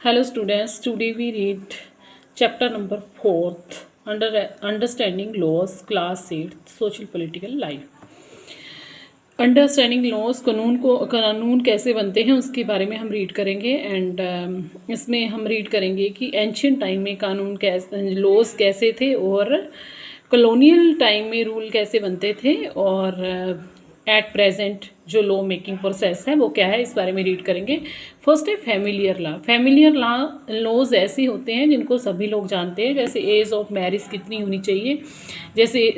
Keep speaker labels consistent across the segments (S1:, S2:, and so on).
S1: Hello students, today we read chapter number 4th under Understanding Laws, Class 8, Social Political Life. Understanding laws कानून कैसे बनते हैं उसके बारे में हम रीड करेंगे एंड इसमें हम रीड करेंगे कि एंशियंट टाइम में कानून कैसे लॉज कैसे थे और कॉलोनियल टाइम में रूल कैसे बनते थे और एट प्रेजेंट जो लॉ मेकिंग प्रोसेस है वो क्या है इस बारे में रीड करेंगे। फर्स्ट है फैमिलियर लॉ। फैमिलियर लॉज ऐसे होते हैं जिनको सभी लोग जानते हैं, जैसे एज ऑफ मैरिज कितनी होनी चाहिए, जैसे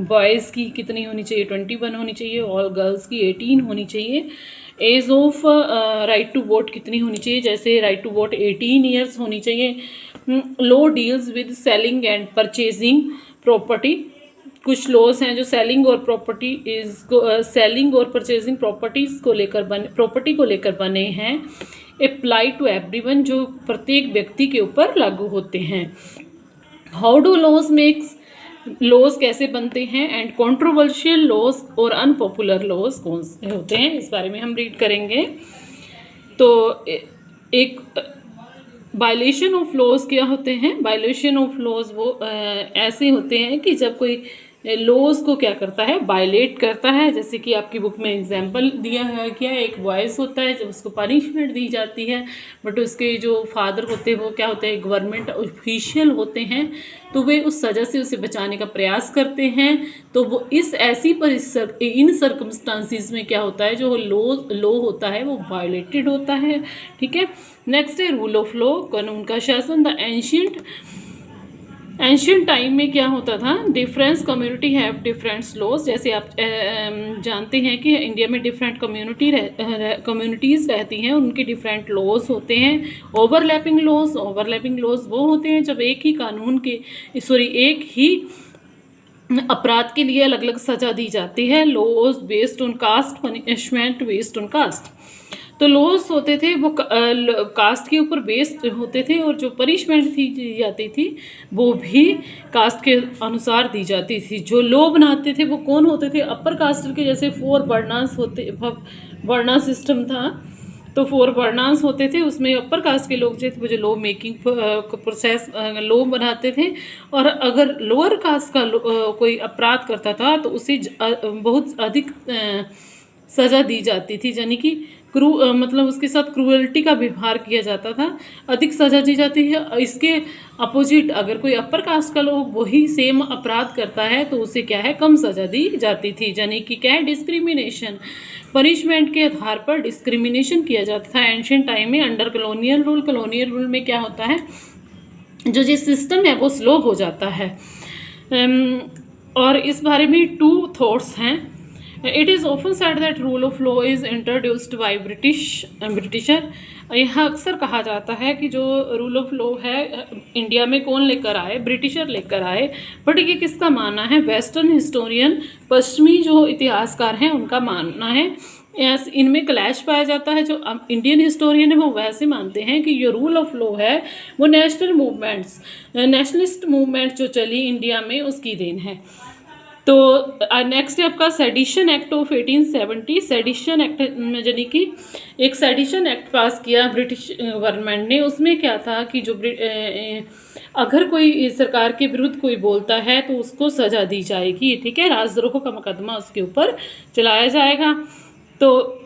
S1: बॉयज़ की कितनी होनी चाहिए 21 होनी चाहिए और गर्ल्स की 18 होनी चाहिए। Age of right to vote कितनी होनी चाहिए, जैसे राइट टू वोट 18 ईयर्स होनी चाहिए। Law deals with selling and purchasing property. कुछ लॉज हैं जो सेलिंग और परचेजिंग प्रॉपर्टीज़ को लेकर बने हैं। अप्लाई टू एवरीवन, जो प्रत्येक व्यक्ति के ऊपर लागू होते हैं। हाउ डू लॉज कैसे बनते हैं एंड कंट्रोवर्शियल लॉज और अनपॉपुलर लॉज कौन से होते हैं इस बारे में हम रीड करेंगे। तो एक वायलेशन ऑफ लॉज क्या होते हैं। वायलेशन ऑफ लॉज वो ऐसे होते हैं कि जब कोई लॉज को क्या करता है, वायलेट करता है। जैसे कि आपकी बुक में एग्जांपल दिया है क्या, एक बॉयज़ होता है जब उसको पनिशमेंट दी जाती है, बट उसके जो फादर होते हैं वो क्या होते हैं, गवर्नमेंट ऑफिशियल होते हैं, तो वे उस सज़ा से उसे बचाने का प्रयास करते हैं। तो वो इन सर्कमस्टांसिस में क्या होता है, जो लॉ होता है वो वायलेटेड होता है। ठीक है। नेक्स्ट है रूल ऑफ लॉ, कानून का शासन। द एंशियंट टाइम में क्या होता था, difference community have different laws. जैसे आप जानते हैं कि इंडिया में डिफरेंट कम्युनिटीज़ रहती हैं, उनके डिफरेंट लॉज होते हैं। ओवरलैपिंग लॉज वो होते हैं जब एक ही अपराध के लिए अलग अलग सज़ा दी जाती है। Laws based on caste, punishment based on caste. तो लॉज होते थे वो कास्ट के ऊपर बेस्ड होते थे और जो पनिशमेंट दी जाती थी वो भी कास्ट के अनुसार दी जाती थी। जो लॉ बनाते थे वो कौन होते थे, अपर कास्ट के। जैसे 4 वर्णा सिस्टम था, तो 4 वर्णांस होते थे, उसमें अपर कास्ट के लोग जो थे वो जो लॉ मेकिंग प्रोसेस लॉ बनाते थे। और अगर लोअर कास्ट का कोई अपराध करता था तो उसे बहुत अधिक सज़ा दी जाती थी, यानी कि मतलब उसके साथ क्रूअल्टी का व्यवहार किया जाता था, अधिक सज़ा दी जाती है। इसके अपोजिट अगर कोई अपर कास्ट का लोग वही सेम अपराध करता है तो उसे क्या है, कम सज़ा दी जाती थी, यानी कि क्या है, डिस्क्रिमिनेशन। पनिशमेंट के आधार पर डिस्क्रिमिनेशन किया जाता था एंशियंट टाइम में अंडर कॉलोनियल रूल में क्या होता है, जो सिस्टम है वो स्लो हो जाता है। और इस बारे में 2 थॉट्स हैं। It is often said that rule of law is introduced by britisher. यह अक्सर कहा जाता है कि जो रूल ऑफ लॉ है इंडिया में कौन लेकर आए, ब्रिटिशर लेकर आए। बट ये किसका मानना है, वेस्टर्न हिस्टोरियन, पश्चिमी जो इतिहासकार हैं उनका मानना है। इनमें क्लैश पाया जाता है। जो इंडियन हिस्टोरियन है वो वैसे मानते हैं कि ये रूल ऑफ लॉ है वो नेशनलिस्ट मूवमेंट जो चली इंडिया में उसकी देन है। तो नेक्स्ट है आपका sedition act of 1870। Sedition act यानी कि एक सेडिशन एक्ट पास किया ब्रिटिश गवर्नमेंट ने। उसमें क्या था कि जो अगर कोई सरकार के विरुद्ध कोई बोलता है तो उसको सज़ा दी जाएगी। ठीक है, राजद्रोह का मुकदमा उसके ऊपर चलाया जाएगा। तो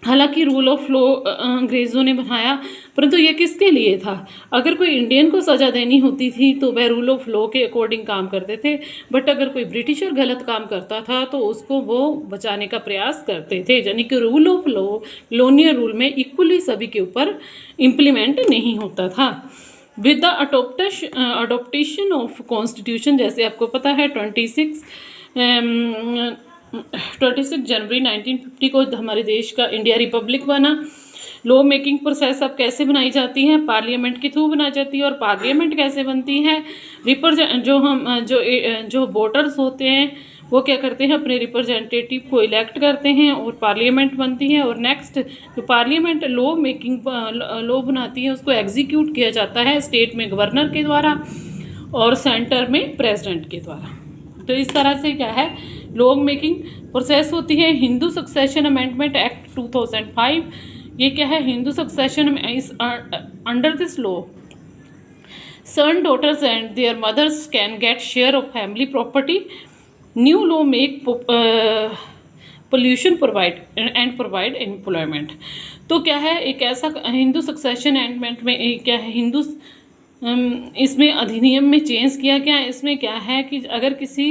S1: हालांकि रूल ऑफ लॉ अंग्रेज़ों ने बनाया, परंतु ये किसके लिए था। अगर कोई इंडियन को सज़ा देनी होती थी तो वह रूल ऑफ लॉ के अकॉर्डिंग काम करते थे, बट अगर कोई ब्रिटिशर गलत काम करता था तो उसको वो बचाने का प्रयास करते थे, यानी कि rule of law colonial rule में इक्वली सभी के ऊपर इम्प्लीमेंट नहीं होता था। With the adoption of constitution, जैसे आपको पता है 26 जनवरी 1950 को हमारे देश का इंडिया रिपब्लिक बना। लॉ मेकिंग प्रोसेस अब कैसे बनाई जाती है, पार्लियामेंट के थ्रू बनाई जाती है। और पार्लियामेंट कैसे बनती है, जो वोटर्स होते हैं वो क्या करते हैं, अपने रिप्रेजेंटेटिव को इलेक्ट करते हैं और पार्लियामेंट बनती है। और नेक्स्ट जो पार्लियामेंट लॉ बनाती है उसको एग्जीक्यूट किया जाता है स्टेट में गवर्नर के द्वारा और सेंटर में प्रेसिडेंट के द्वारा। तो इस तरह से क्या है, लॉ मेकिंग प्रोसेस होती है। हिंदू सक्सेशन अमेंडमेंट एक्ट 2005 ये क्या है, हिंदू सक्सेशन में इस under this law son, daughters and their mothers can get share of family property. New law make pollution provide and provide employment. तो क्या है, एक ऐसा हिंदू सक्सेशन एमेंडमेंट में क्या है, हिंदू इसमें अधिनियम में चेंज किया गया। इसमें क्या है कि अगर किसी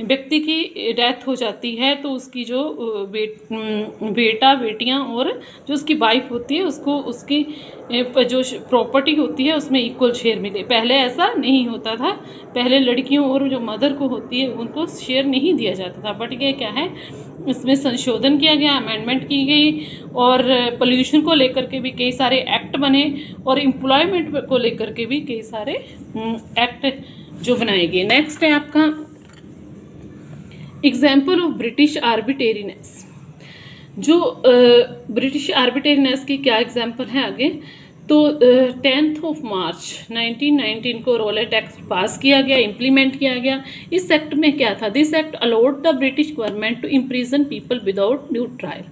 S1: व्यक्ति की डेथ हो जाती है तो उसकी जो बेटा बेटियां और जो उसकी वाइफ होती है उसको उसकी जो प्रॉपर्टी होती है उसमें इक्वल शेयर मिले। पहले ऐसा नहीं होता था, पहले लड़कियों और जो मदर को होती है उनको शेयर नहीं दिया जाता था। बट ये क्या है, इसमें संशोधन किया गया, अमेंडमेंट की गई और पोल्यूशन को लेकर के भी कई सारे एक्ट बने और एम्प्लॉयमेंट को लेकर के भी कई सारे एक्ट जो बनाए गए। नेक्स्ट है आपका एग्जाम्पल ऑफ ब्रिटिश आर्बिट्रेरीनेस। जो ब्रिटिश आर्बिट्रेरीनेस की क्या एग्जाम्पल है आगे, तो 10 मार्च 1919 को रॉलेट एक्ट पास किया गया, इम्प्लीमेंट किया गया। इस एक्ट में क्या था, this act allowed the British government to imprison people without due trial.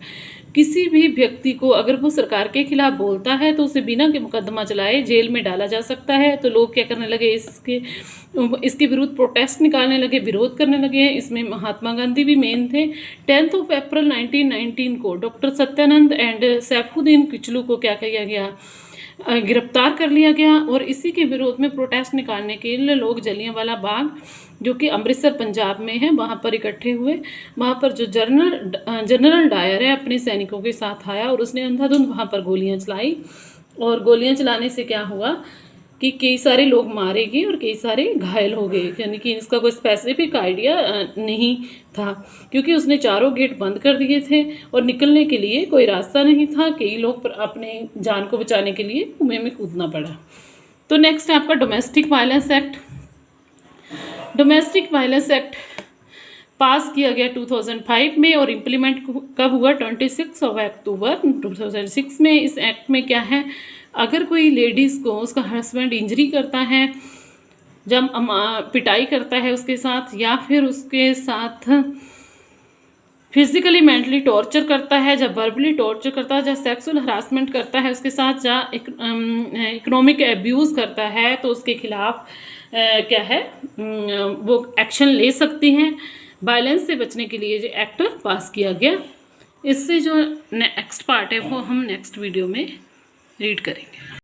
S1: किसी भी व्यक्ति को अगर वो सरकार के खिलाफ बोलता है तो उसे बिना के मुकदमा चलाए जेल में डाला जा सकता है। तो लोग क्या करने लगे, इसके विरुद्ध प्रोटेस्ट निकालने लगे, विरोध करने लगे। इसमें महात्मा गांधी भी मेन थे। 10 अप्रैल 1919 को डॉक्टर सत्यानंद एंड सैफुद्दीन किचलू को क्या किया गया, गिरफ्तार कर लिया गया। और इसी के विरोध में प्रोटेस्ट निकालने के लिए लोग जलियांवाला बाग जो कि अमृतसर पंजाब में है वहाँ पर इकट्ठे हुए। वहाँ पर जो जनरल डायर है अपने सैनिकों के साथ आया और उसने अंधाधुंध वहाँ पर गोलियाँ चलाई। और गोलियाँ चलाने से क्या हुआ कि कई सारे लोग मारे गए और कई सारे घायल हो गए। यानी कि इसका कोई स्पेसिफिक आइडिया नहीं था क्योंकि उसने चारों गेट बंद कर दिए थे और निकलने के लिए कोई रास्ता नहीं था। कई लोग अपने जान को बचाने के लिए कुएं में कूदना पड़ा। तो नेक्स्ट है आपका domestic violence act. Domestic violence act पास किया गया 2005 में और इम्प्लीमेंट कब हुआ, 26 अक्टूबर 2006 में। इस एक्ट में क्या है, अगर कोई लेडीज़ को उसका हस्बैंड इंजरी करता है, जब पिटाई करता है उसके साथ या फिर उसके साथ फिजिकली मेंटली टॉर्चर करता है, जब वर्बली टॉर्चर करता है, जब सेक्सुअल हरासमेंट करता है उसके साथ, जब इकोनॉमिक एब्यूज़ करता है, तो उसके खिलाफ क्या है वो एक्शन ले सकती हैं। वायलेंस से बचने के लिए जो एक्ट पास किया गया। इससे जो नेक्स्ट पार्ट है वो हम नेक्स्ट वीडियो में रीड करेंगे।